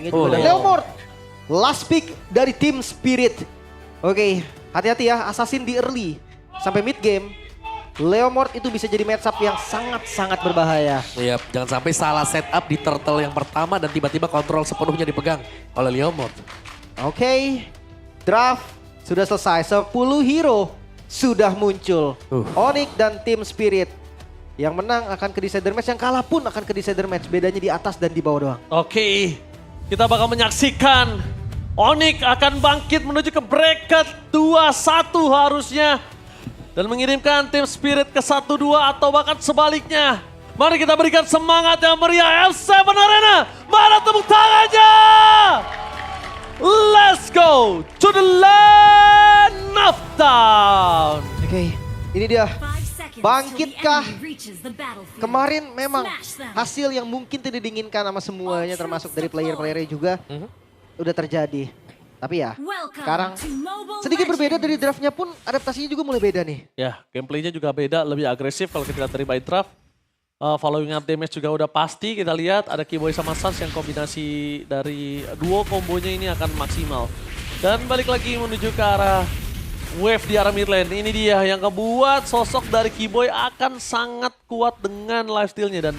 Dan Leomord, last pick dari tim Spirit. Oke, hati-hati ya, Assassin di early sampai mid game. Leomord itu bisa jadi matchup yang sangat-sangat berbahaya. Iya, jangan sampai salah setup di turtle yang pertama dan tiba-tiba kontrol sepenuhnya dipegang oleh Leomord. Oke, draft sudah selesai, 10 hero sudah muncul. Onyx dan tim Spirit. Yang menang akan ke decider match, yang kalah pun akan ke decider match. Bedanya di atas dan di bawah doang. Oke, kita bakal menyaksikan Onyx akan bangkit menuju ke bracket 2-1 harusnya. Dan mengirimkan tim Spirit ke 1-2 atau bahkan sebaliknya. Mari kita berikan semangat yang meriah F7 Arena. Mana tepuk tangannya? Let's go to the land of town. Oke, ini dia. Bangkitkah? Kemarin memang hasil yang mungkin tidak diinginkan sama semuanya termasuk dari player-playernya juga udah terjadi. Tapi ya sekarang sedikit berbeda dari draftnya pun adaptasinya juga mulai beda nih. Ya, gameplaynya juga beda, lebih agresif kalau kita lihat dari by draft. Following up damage juga udah pasti, kita lihat ada Keyboy sama Sans yang kombinasi dari duo kombonya ini akan maksimal. Dan balik lagi menuju ke arah wave di arah mid lane. Ini dia yang kebuat sosok dari Keyboy akan sangat kuat dengan lifesteal-nya. Dan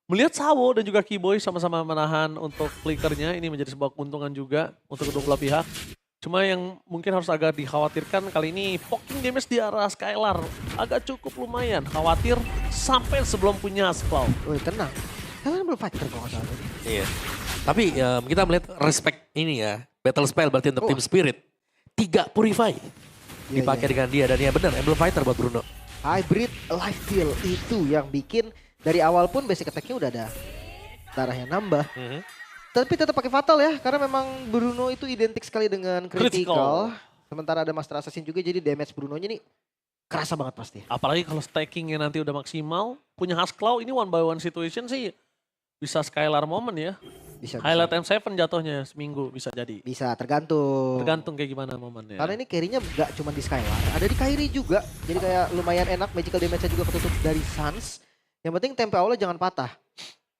melihat Sawo dan juga Keyboy sama-sama menahan untuk flickernya, ini menjadi sebuah keuntungan juga untuk kedua belah pihak. Cuma yang mungkin harus agak dikhawatirkan kali ini poking damage di arah Skylar agak cukup lumayan. Khawatir sampai sebelum punya Asclaw. Woi tenang, kalian belum fighter kok nggak salah tadi. Iya. Tapi kita melihat respect ini ya, battle spell berarti untuk tim Spirit. 3 Purify dipakai dengan dia dan ya benar Emblem Fighter buat Bruno. Hybrid lifesteal itu yang bikin dari awal pun basic attack-nya udah ada darahnya nambah. Tapi tetap pakai fatal ya, karena memang Bruno itu identik sekali dengan critical. Sementara ada Master Assassin juga, jadi damage Brunonya nih kerasa banget pasti. Apalagi kalau stackingnya nanti udah maksimal, punya Asclaw ini one by one situation sih bisa Skylar moment ya. Bisa. Highlight M7 jatuhnya seminggu bisa jadi. Bisa, tergantung. Tergantung kayak gimana momennya. Karena ini carry-nya gak cuma di Skylar, ada di Kairi juga. Jadi kayak lumayan enak, magical damage-nya juga ketutup dari Sans. Yang penting tempo awalnya jangan patah.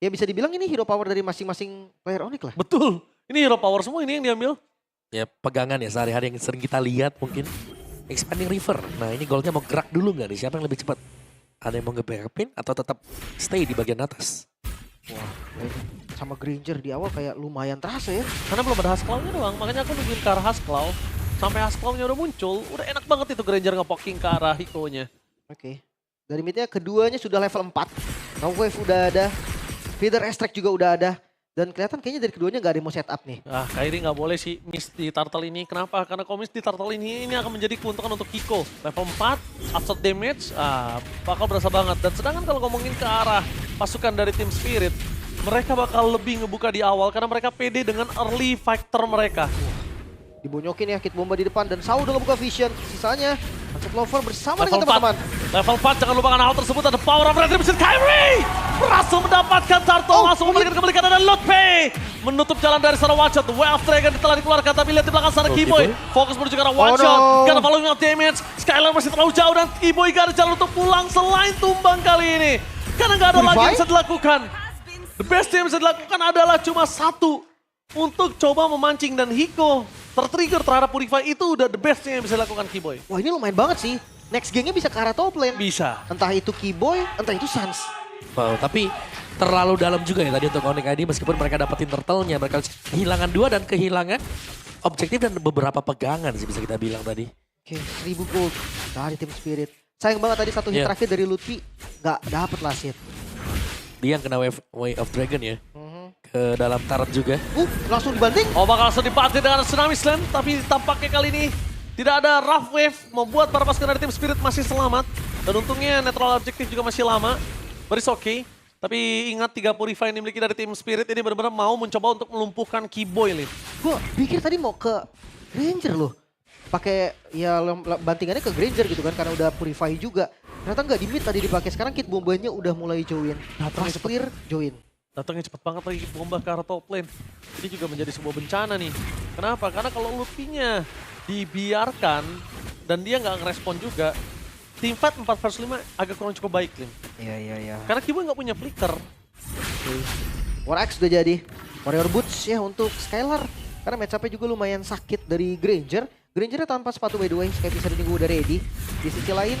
Ya bisa dibilang ini hero power dari masing-masing player Onyx lah. Betul, ini hero power semua ini yang diambil. Ya pegangan ya sehari-hari yang sering kita lihat mungkin. Expanding River, nah ini goalnya mau gerak dulu nggak nih? Siapa yang lebih cepat? Ada yang mau nge-backupin atau tetap stay di bagian atas? Wah, sama Granger di awal kayak lumayan terasa ya. Karena belum ada Asclaw-nya doang, makanya aku nungguin ke arah Asclaw. Sampai Asclaw-nya udah muncul, udah enak banget itu Granger nge-poking ke arah Hiko-nya. Oke. Dari midnya keduanya sudah level 4. No wave udah ada. Feeder extract juga udah ada. Dan kelihatan kayaknya dari keduanya gak ada yang mau setup nih. Ah, Kairi nggak boleh sih miss di turtle ini. Kenapa? Karena kalau miss di turtle ini akan menjadi keuntungan untuk Hiko. Level 4, absorb damage, bakal berasa banget. Dan sedangkan kalau ngomongin ke arah pasukan dari tim Spirit, mereka bakal lebih ngebuka di awal karena mereka pede dengan early fighter mereka. Dibonyokin ya Kit Bomba di depan dan Saul udah ngebuka vision. Sisanya Sunset Lover bersama Level dengan teman-teman. Level 4, jangan lupakan hal tersebut ada power of retribution. Kairi berhasil mendapatkan turtle, langsung kembalikan ada Lutpe. Menutup jalan dari sana one shot. Wave Dragon telah dikeluarkan tapi lihat di belakang sana Keyboy. Fokus menuju ke arah one shot. Karena following up damage. Skylar masih terlalu jauh dan Keyboy gak ada jalan untuk pulang selain tumbang kali ini. Karena gak ada lagi yang bisa dilakukan. The best yang bisa dilakukan adalah cuma satu. Untuk coba memancing dan Hiko tertrigger terhadap Purify itu udah the bestnya yang bisa dilakukan Keyboy. Wah ini lumayan banget sih. Next gangnya bisa ke arah top lane. Bisa. Entah itu Keyboy, entah itu Sans. Wow, tapi terlalu dalam juga ya tadi untuk Onyx ID meskipun mereka dapetin turtle-nya. Mereka kehilangan 2 dan kehilangan objektif dan beberapa pegangan sih bisa kita bilang tadi. Oke, 1000 gold dari tim Spirit. Sayang banget tadi satu hit terakhir dari Lutfi. Gak dapet last hit. Dia yang kena Way of Dragon ya. Ke dalam turret juga. Langsung dibanting. Oh bakal langsung dibanting dengan Tsunami Slam. Tapi tampaknya kali ini tidak ada rough wave. Membuat para pasukan dari tim Spirit masih selamat. Dan untungnya netral objektif juga masih lama. But it's okay. Tapi ingat 3 Purify yang dimiliki dari tim Spirit ini benar-benar mau mencoba untuk melumpuhkan Keyboy nih. Gue pikir tadi mau ke Granger loh. Pakai ya bantingannya ke Granger gitu kan karena udah Purify juga. Ternyata nggak di mid tadi dipakai. Sekarang Kit Bombanya udah mulai join. Fast clear join. Datangnya cepet banget lagi bomba ke arah top lane. Ini juga menjadi sebuah bencana nih. Kenapa? Karena kalau Luffy-nya dibiarkan dan dia nggak ngerespon juga, team fight 4 versus 5 agak kurang cukup baik, Lim. Iya. Karena Keyboy nggak punya flicker. War Axe sudah jadi. Warrior Boots ya untuk Skylar. Karena match-up-nya juga lumayan sakit dari Granger. Grangernya tanpa sepatu by the way, Sky Pisar ini udah ready. Di sisi lain,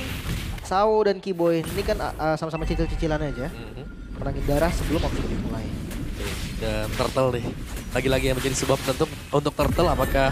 Sao dan Keyboy ini kan sama-sama cicil-cicilan aja. Menangin darah sebelum objektif mulai. Dan Turtle nih, lagi-lagi yang menjadi sebab tentu untuk Turtle apakah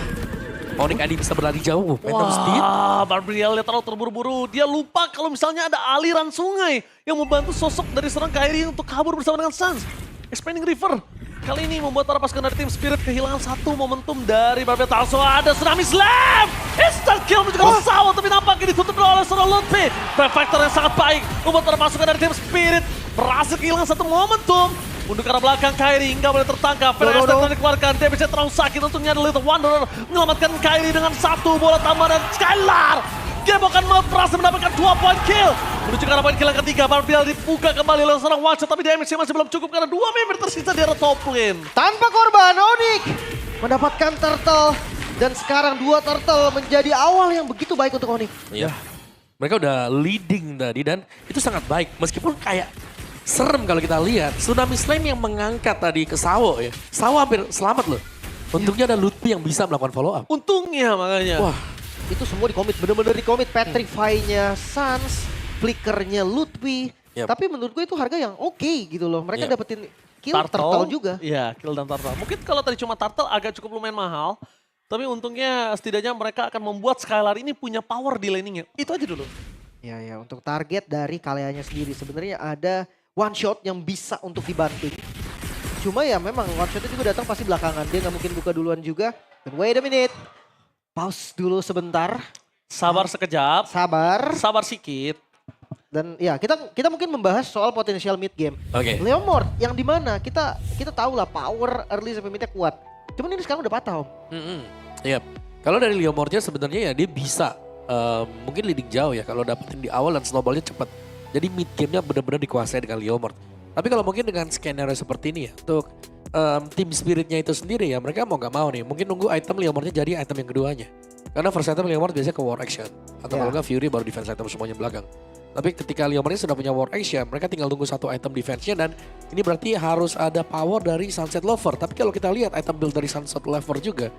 Onyx ID bisa berlari jauh? Phantom Steed? Wah, Barbriel dia terlalu terburu-buru. Dia lupa kalau misalnya ada aliran sungai yang membantu sosok dari seorang Kairi untuk kabur bersama dengan Suns. Expanding River kali ini membuat para pasukan dari tim Spirit kehilangan satu momentum dari Barbriel. Also ada Tsunami Slam! Instant kill menuju ke Sao, tapi nampaknya ditutup oleh seorang Lutfi. Prefactor yang sangat baik membuat para pasukan dari tim Spirit berhasil kehilangan satu momentum. Mundur ke arah belakang, Kairi nggak boleh tertangkap. Flash yang dikeluarkan, damage-nya terlalu sakit. Untungnya ada Little Wanderer menyelamatkan Kairi dengan satu bola tambahan dan Skylar. Game akan berhasil mendapatkan 2 point kill. Menuju ke arah point kill yang ketiga, Barbriel dibuka kembali oleh seorang one shot, tapi damage-nya masih belum cukup karena 2 member tersisa di arah top lane. Tanpa korban, Onyx mendapatkan turtle. Dan sekarang 2 turtle menjadi awal yang begitu baik untuk Onyx. Iya. Mereka udah leading tadi dan itu sangat baik. Meskipun kayak serem kalau kita lihat. Tsunami Slam yang mengangkat tadi ke Sao ya. Sao hampir selamat loh. Untungnya ada Lutfi yang bisa melakukan follow up. Untungnya makanya. Wah, itu semua dikomit, bener-bener dikomit. Petrify-nya Suns, flickernya Lutfi. Yep. Tapi menurut gue itu harga yang oke gitu loh. Mereka Yep. dapetin kill turtle juga. Iya, kill dan turtle. Mungkin kalau tadi cuma turtle agak cukup lumayan mahal. Tapi untungnya setidaknya mereka akan membuat Skylar ini punya power di laningnya. Itu aja dulu. Ya, untuk target dari kaliannya sendiri sebenarnya ada one shot yang bisa untuk dibanting. Cuma ya memang one shotnya juga datang pasti belakangan. Dia nggak mungkin buka duluan juga. Dan wait a minute. Pause dulu sebentar. Sabar sekejap. Sabar. Sabar sedikit. Dan ya kita mungkin membahas soal potensial mid game. Oke. Leomord yang dimana kita tahu lah power early sampai midnya kuat. Cuman ini sekarang udah patah om. Iya. Kalau dari Leomordnya sebenarnya ya dia bisa mungkin leading jauh ya kalau dapetin di awal dan snowballnya cepat. Jadi mid game-nya benar-benar dikuasai dengan Leomord. Tapi kalau mungkin dengan skenario seperti ini ya untuk tim Spiritnya itu sendiri ya mereka mau nggak mau nih mungkin nunggu item Leomordnya jadi item yang keduanya. Karena first item Leomord biasanya ke war action atau kalau nggak Fury baru defense item semuanya belakang. Tapi ketika Leomordnya sudah punya war action mereka tinggal tunggu satu item defense-nya dan ini berarti harus ada power dari Sunset Lover. Tapi kalau kita lihat item build dari Sunset Lover juga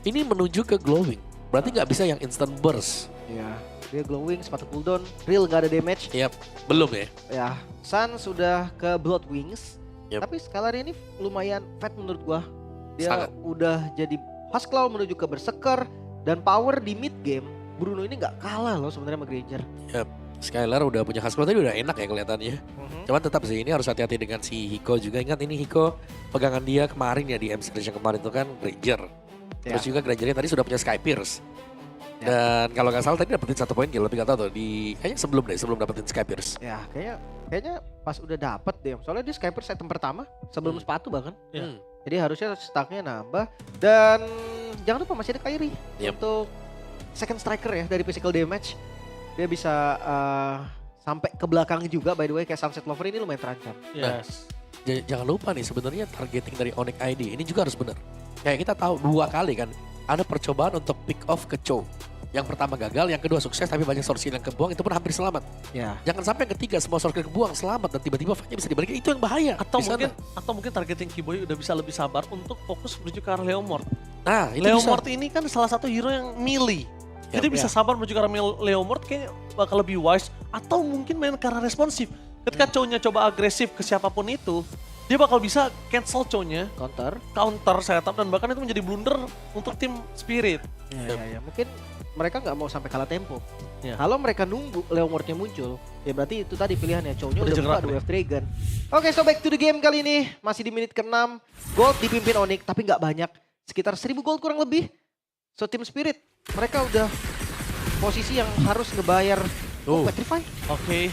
ini menuju ke glowing. Berarti nggak bisa yang instant burst. Iya. Dia glowing, sepatu cooldown, real nggak ada damage. Yap, belum ya. Ya, Sun sudah ke Blood Wings. Yep. Tapi Skylar ini lumayan fat menurut gua. Dia Sangat. udah jadi Husklow menuju ke Berserker dan power di mid game. Bruno ini nggak kalah loh sebenarnya sama Granger. Yap. Skylar udah punya khas tadi udah enak ya kelihatannya. Cuman tetap sih ini harus hati-hati dengan si Hiko juga. Ingat ini Hiko pegangan dia kemarin ya di MC Series yang kemarin itu kan Granger. Terus juga Grangernya tadi sudah punya Sky Pierce. Dan kalau nggak salah tadi dapetin 1 poin kill, lebih nggak tahu tuh di kayaknya sebelum dapetin Sky Pierce. Ya, kayaknya pas udah dapet deh. Soalnya dia Sky Pierce item pertama sebelum sepatu bahkan. Jadi harusnya stacknya nambah. Dan jangan lupa masih ada Kairi untuk second striker ya dari physical damage. Dia bisa sampai ke belakang juga by the way kayak Sunset Lover ini lumayan terancam. Yes. Jangan lupa nih sebenarnya targeting dari Onyx ID ini juga harus benar. Kayak kita tahu 2 kali kan ada percobaan untuk pick off ke Chow. Yang pertama gagal, yang kedua sukses tapi banyak sorcery yang kebuang itu pun hampir selamat. Ya. Jangan sampai yang ketiga semua sorcery kebuang selamat dan tiba-tiba fightnya bisa dibalikin, itu yang bahaya. Atau mungkin targeting Keyboy udah bisa lebih sabar untuk fokus menuju ke arah Leomord. Nah, itu Leomord bisa. ini kan salah satu hero yang melee. Ya, Jadi bisa sabar menuju ke arah Leomord kayaknya bakal lebih wise. Atau mungkin main ke arah responsif. Ketika Chow-nya coba agresif ke siapapun itu, dia bakal bisa cancel Chow-nya, counter setup, dan bahkan itu menjadi blunder untuk tim Spirit. Ya. Mungkin mereka nggak mau sampai kalah tempo. Ya. Kalau mereka nunggu Leomordnya muncul, ya berarti itu tadi pilihannya. Chow-nya udah buka jerak 2 Dragon. Oke, so back to the game kali ini. Masih di menit ke-6. Gold dipimpin Onyx, tapi nggak banyak. Sekitar 1000 gold kurang lebih. So tim Spirit, mereka udah posisi yang harus ngebayar Petrify. Oke.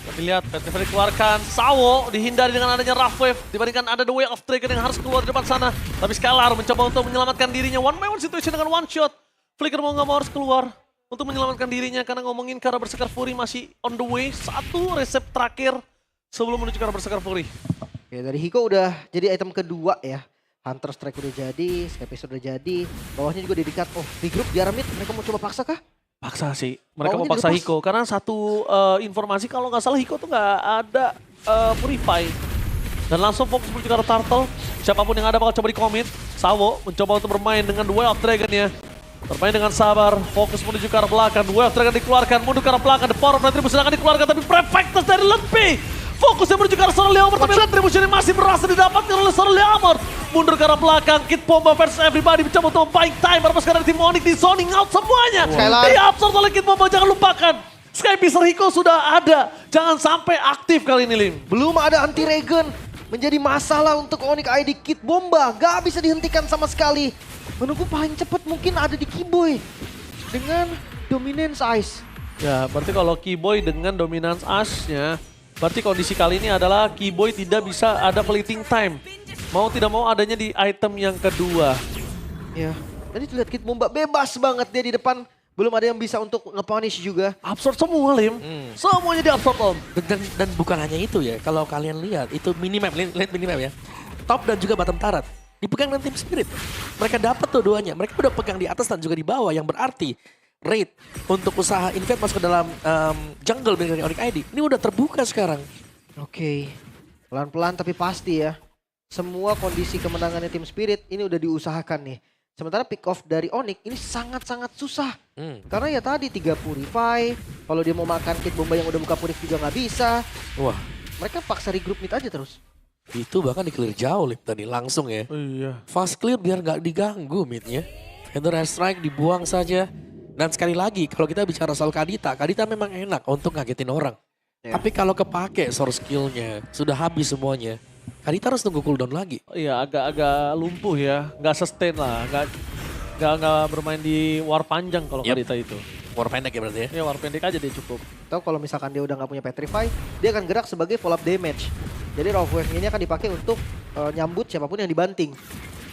Kita lihat Petrify dikeluarkan. Sao dihindari dengan adanya Rough Wave. Dibandingkan ada The Way of Dragon yang harus keluar di depan sana. Tapi Skylar mencoba untuk menyelamatkan dirinya. One by one situation dengan one shot. Flicker mau nggak mau harus keluar untuk menyelamatkan dirinya. Karena ngomongin ke arah Berserker Fury masih on the way. 1 resep terakhir sebelum menuju ke arah Berserker Fury. Oke, dari Hiko udah jadi item kedua ya. Hunter Strike udah jadi, Sky Pierce udah jadi. Bawahnya juga dedikat. Oh, di grup di arah mid mereka mau coba paksa kah? Paksa sih. Mereka mau Bawahnya paksa dilepas. Hiko. Karena satu informasi kalau nggak salah Hiko tuh nggak ada Purify. Dan langsung fokus menuju ke arah Turtle. Siapapun yang ada bakal coba di-commit. Sawo mencoba untuk bermain dengan Way of Dragon ya. Bermain dengan sabar, fokus menuju ke arah belakang. Way of Dragon dikeluarkan, mundur ke arah belakang. The Power of Retribution akan dikeluarkan, tapi Prefectus dari Letpi. Fokusnya menuju ke arah seorang Leomord, tapi Retribution ini masih berhasil didapatkan oleh seorang Leomord. Mundur ke arah belakang, Kid Bomba versus everybody mencoba untuk buying time. Berapa sekarang tim Onyx di zoning out semuanya. Diabsorb oleh Kid Bomba, jangan lupakan. Sky Piercer Hiko sudah ada, jangan sampai aktif kali ini Lim. Belum ada anti-regen. Menjadi masalah untuk Onyx ID. Kid Bomba gak bisa dihentikan sama sekali. Menunggu paling cepat mungkin ada di Kiboy. Dengan Dominance Ice. Ya, berarti kalau Kiboy dengan dominance Ash-nya, berarti kondisi kali ini adalah Kiboy tidak bisa ada fleeting time. Mau tidak mau adanya di item yang kedua. Ya, tadi lihat Kid Bomba bebas banget dia di depan. Belum ada yang bisa untuk nge-punish juga. Absorb semua Lim, semuanya di-absorb Om. Dan bukan hanya itu ya, kalau kalian lihat itu minimap, lihat minimap ya. Top dan juga bottom turret dipegang dengan Team Spirit. Mereka dapat tuh duanya, mereka udah pegang di atas dan juga di bawah yang berarti rate untuk usaha invade masuk ke dalam jungle dari Onyx ID. Ini udah terbuka sekarang. Oke, pelan-pelan tapi pasti ya. Semua kondisi kemenangannya Team Spirit ini udah diusahakan nih. Sementara pick off dari Onyx ini sangat-sangat susah. Karena ya tadi 3 Purify, kalau dia mau makan Kid Bomba yang udah buka Purif juga nggak bisa. Wah, Mereka paksa regroup mid aja terus. itu bahkan di clear jauh Lip tadi langsung ya. Iya. Fast clear biar nggak diganggu midnya. Ender strike dibuang saja. Dan sekali lagi kalau kita bicara soal Kadita memang enak untuk ngagetin orang. Ya. Tapi kalau kepake source skillnya, sudah habis semuanya. Kadita harus tunggu cooldown lagi. Iya, agak lumpuh ya, nggak sustain lah, nggak bermain di war panjang kalau Yep. Kadita itu. War pendek ya berarti ya. Ya war pendek aja dia cukup. Atau kalau misalkan dia udah nggak punya Petrify, dia akan gerak sebagai follow up damage. Jadi Raw Wave ini akan dipakai untuk nyambut siapapun yang dibanting.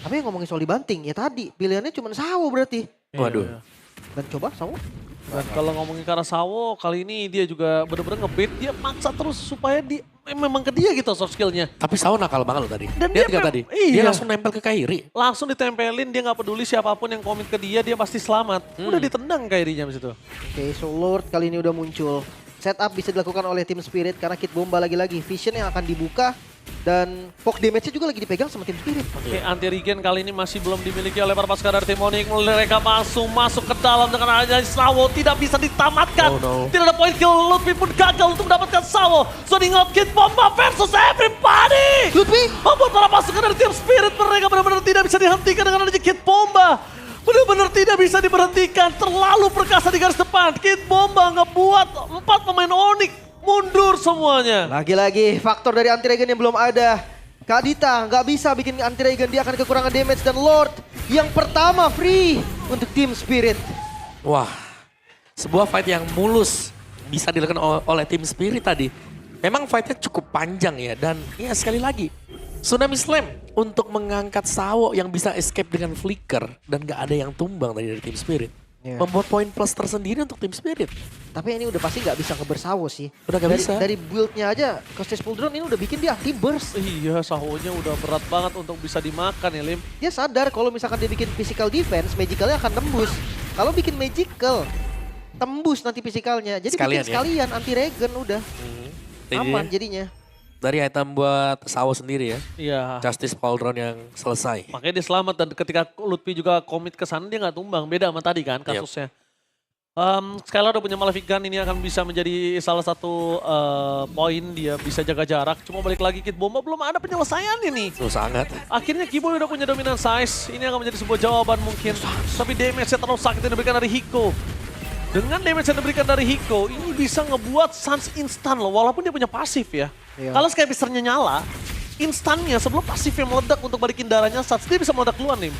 Tapi yang ngomongin soal dibanting, ya tadi pilihannya cuma Sawo berarti. Waduh. Iya. Dan coba Sawo. Dan kalau ngomongin ke arah Sawo, kali ini dia juga bener-bener nge-bait, dia maksa terus supaya memang ke dia gitu soft skillnya. Tapi Sao nakal banget loh tadi. Dan Dia dia tadi. iya. Dia langsung nempel ke Kairi. Langsung ditempelin, dia nggak peduli siapapun yang komit ke dia pasti selamat. Udah ditendang Kairinya di situ. Oke, so Lord kali ini udah muncul. Setup bisa dilakukan oleh Team Spirit karena Kid Bomba lagi-lagi. Vision yang akan dibuka dan poke damage-nya juga lagi dipegang sama Team Spirit. Oke, anti regen kali ini masih belum dimiliki oleh para pasukan dari tim Onyx. Mereka masuk ke dalam dengan adanya Sawo, tidak bisa ditamatkan. Oh, no. Tidak ada point kill, Lutfi pun gagal untuk mendapatkan Sawo. Zoning out Kid Bomba versus everybody. Lutfi! Membuat para pasukan dari tim Spirit mereka benar-benar tidak bisa dihentikan dengan adanya Kid Bomba. Benar-benar tidak bisa diberhentikan, terlalu perkasa di garis depan. Kid Bomba ngebuat 4 pemain Onyx mundur semuanya. Lagi-lagi faktor dari anti-regen yang belum ada. Kadita nggak bisa bikin anti-regen, dia akan kekurangan damage. Dan Lord yang pertama free untuk Team Spirit. Wah, sebuah fight yang mulus bisa dilakukan oleh Team Spirit tadi. Memang fightnya cukup panjang ya. Dan ya sekali lagi, Tsunami Slam untuk mengangkat Sawo yang bisa escape dengan flicker. Dan gak ada yang tumbang tadi dari Team Spirit. Yeah. Membuat poin plus tersendiri untuk Team Spirit. Tapi ini udah pasti nggak bisa ngebersawo sih. Udah nggak bisa. Dari build-nya aja, Costas Pull Drone ini udah bikin dia anti burst. Iya, Sahonya udah berat banget untuk bisa dimakan ya, Lim. Dia sadar kalau misalkan dia bikin physical defense, magicalnya akan tembus. Kalau bikin magical, tembus nanti physicalnya. Jadi Sekalian bikin sekalian anti-regen udah. Jadi, Aman jadinya. dari item buat Sawo sendiri ya. Iya. Justice Pauldron yang selesai. Makanya dia selamat dan ketika Lutfi juga komit ke sana dia nggak tumbang. Beda sama tadi kan kasusnya. Skylar udah punya Malefic Gun, ini akan bisa menjadi salah satu poin, dia bisa jaga jarak. Cuma balik lagi Kid Bomba belum ada penyelesaiannya nih. Itu sangat. Akhirnya Kiboy udah punya dominan size, ini akan menjadi sebuah jawaban mungkin. Tapi damage-nya terlalu sakit yang diberikan dari Hiko. Dengan damage yang diberikan dari Hiko, ini bisa ngebuat Suns instan loh, walaupun dia punya pasif ya. Iya. Kalau Sky Piercer-nya nyala, instannya sebelum pasifnya meledak untuk balikin darahnya Suns, dia bisa meledak duluan nih.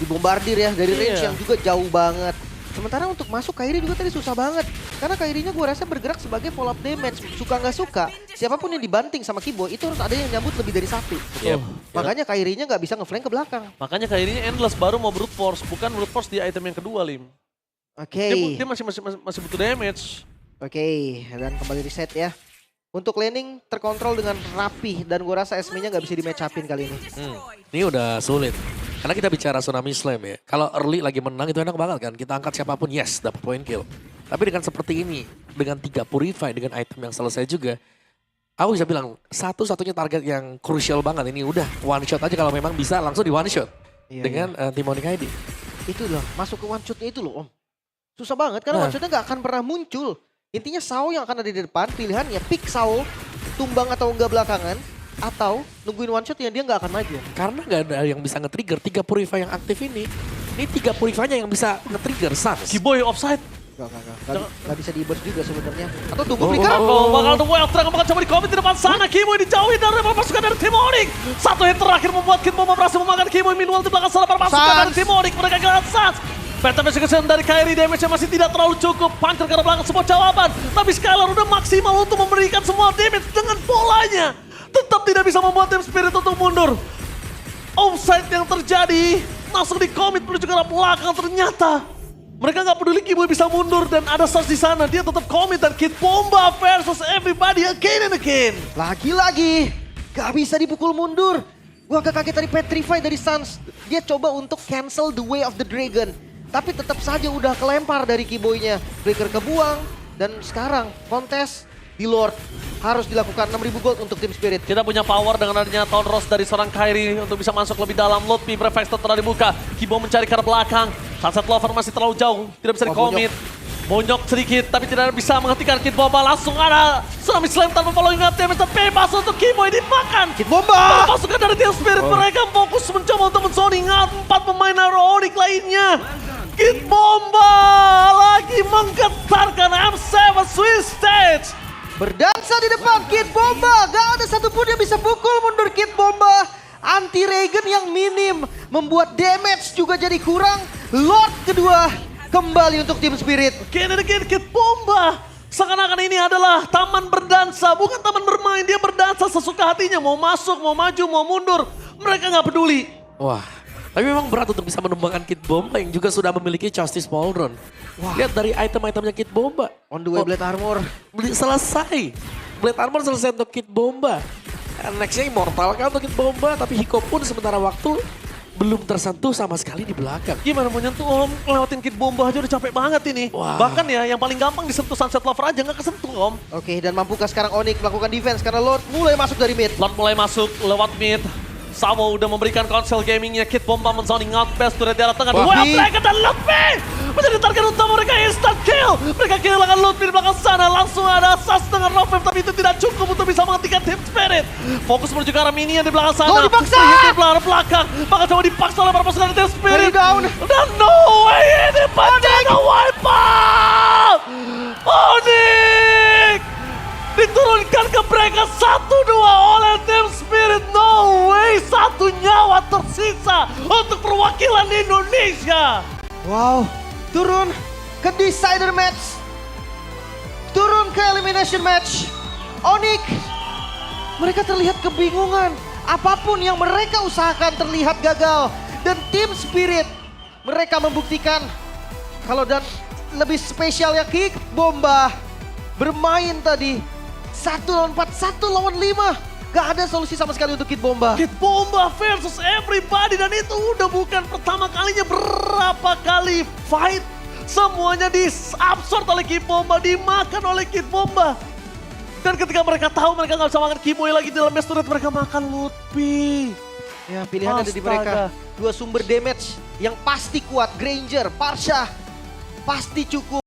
Dibombardir ya dari range Iya. yang juga jauh banget. Sementara untuk masuk Kairi juga tadi susah banget. Karena Kairinya gue rasa bergerak sebagai follow up damage. Suka nggak suka, siapapun yang dibanting sama Kiboy itu harus ada yang nyambut lebih dari satu. Yep. Makanya Kairinya nggak bisa ngeflank ke belakang. Makanya Kairinya endless, baru mau brute force, bukan brute force di item yang kedua, Lim. Oke. Dia masih butuh damage. Oke, dan kembali reset ya. Untuk laning terkontrol dengan rapi dan gue rasa Esme-nya nggak bisa di match upin kali ini. Ini udah sulit. Karena kita bicara Tsunami Slam ya. Kalau early lagi menang itu enak banget kan. Kita angkat siapapun, yes, dapat point kill. Tapi dengan seperti ini, dengan 3 Purify, dengan item yang selesai juga, Aku bisa bilang satu-satunya target yang crucial banget ini udah one shot aja kalau memang bisa langsung di one shot dengan Team Onyx ID. Itu loh, masuk ke one shotnya itu loh Om. Susah banget karena one shotnya nggak akan pernah muncul. Intinya Sao yang akan ada di depan, pilihannya pick Sao, tumbang atau enggak belakangan, atau nungguin one shot yang dia nggak akan maju. Karena nggak ada yang bisa nge-trigger 3 Purify yang aktif ini. Ini 3 Purify-nya yang bisa nge-trigger Suns. Kiboy offside. Gak bisa di-burst juga sebenarnya. Atau tunggu flicker. Bakal The Wild Dragon bakal coba di-commit di depan sana. Kiboy dijauhi dari pasukan dari Team Onyx. Satu hit terakhir membuat Kid Bomba berhasil memakan Kiboy. Meanwhile di belakang sana para pasukan dari Team Onyx. Mereka kehilangan Suns. PTP Execution dari Kairi, damage-nya masih tidak terlalu cukup. Puncher ke belakang sebuah jawaban. Tapi Skylar udah maksimal untuk memberikan semua damage dengan bolanya. Tetap tidak bisa membuat Team Spirit untuk mundur. Offside yang terjadi. Langsung di-commit menuju ke arah belakang ternyata. Mereka nggak peduli Kiboy bisa mundur dan ada Suns di sana. Dia tetap commit dan Kid Bomba versus everybody again and again. Lagi-lagi gak bisa dipukul mundur. Gua agak kaget tadi Petrify dari Suns. Dia coba untuk cancel the way of the dragon. Tapi tetap saja udah kelempar dari Kiboy-nya. Flicker kebuang dan sekarang kontes di Lord harus dilakukan 6.000 gold untuk Team Spirit. Kita punya power dengan adanya Town Ross dari seorang Kairi untuk bisa masuk lebih dalam. Load P Prefect telah dibuka. Kibo mencari ke arah belakang. Sunset Lover masih terlalu jauh, tidak bisa di-commit. Bonyok sedikit, tapi tidak bisa menghentikan Kid Bomba. Langsung ada Tsunami Slam tanpa following up damage. Bebas untuk Kiboy dimakan. Kid Bomba! Pasukan dari Team Spirit mereka fokus mencoba untuk menzoning 4 pemain Hero Onyx lainnya. Kid Bomba lagi menggetarkan M7 Swiss Stage. Berdansa di depan Kid Bomba. Gak ada satupun yang bisa pukul mundur Kid Bomba. Anti-regen yang minim. Membuat damage juga jadi kurang. Lord kedua kembali untuk Team Spirit. Again and again Kid Bomba. Seakan-akan ini adalah taman berdansa. Bukan taman bermain. Dia berdansa sesuka hatinya. Mau masuk, mau maju, mau mundur. Mereka gak peduli. Wah, tapi memang berat untuk bisa menumbangkan Kid Bomba yang juga sudah memiliki Justice Pauldron. Lihat dari item-itemnya Kid Bomba. On the way Blade Armor. Selesai. Blade Armor selesai untuk Kid Bomba. Nextnya Immortal kan untuk Kid Bomba. Tapi Hiko pun sementara waktu belum tersentuh sama sekali di belakang. Gimana mau nyentuh Om? Lewatin Kid Bomba aja udah capek banget ini. Wah. Bahkan ya yang paling gampang disentuh Sunset Lover aja nggak kesentuh Om. Oke, dan mampukah sekarang Onyx melakukan defense karena Lord mulai masuk dari mid. Lord mulai masuk lewat mid. Sawo udah memberikan konsel gamingnya. Kid Bomba menzoning out best turret di arah tengah. Well Dragon dan Lutfi menjadi target utama mereka, instant kill. Mereka kehilangan Lutfi di belakang sana. Langsung ada Sas dengan Love tapi itu tidak cukup untuk bisa menghentikan Team Spirit. Fokus menuju ke arah minion di belakang sana. Dipaksa! Di belakang. Bakal coba dipaksa oleh para pasukan Team Spirit. Very down. Dan no way ini penjaga wipeout. Onyx diturunkan ke mereka 1-2 oleh Team Spirit. No way, 1 nyawa tersisa untuk perwakilan Indonesia. Wow, turun ke decider match. Turun ke elimination match. Onyx, mereka terlihat kebingungan. Apapun yang mereka usahakan terlihat gagal. Dan Team Spirit, mereka membuktikan kalau dan lebih spesialnya Kid Bomba bermain tadi. 1 lawan 4, 1 lawan 5. Gak ada solusi sama sekali untuk Kid Bomba. Kid Bomba versus everybody dan itu udah bukan pertama kalinya, berapa kali fight. Semuanya diabsorb oleh Kid Bomba, dimakan oleh Kid Bomba. Dan ketika mereka tahu mereka gak bisa makan Kiboy lagi di dalam best turret, mereka makan Lutfi. Ya, pilihan ada di mereka. 2 sumber damage yang pasti kuat. Granger, Parsha, pasti cukup.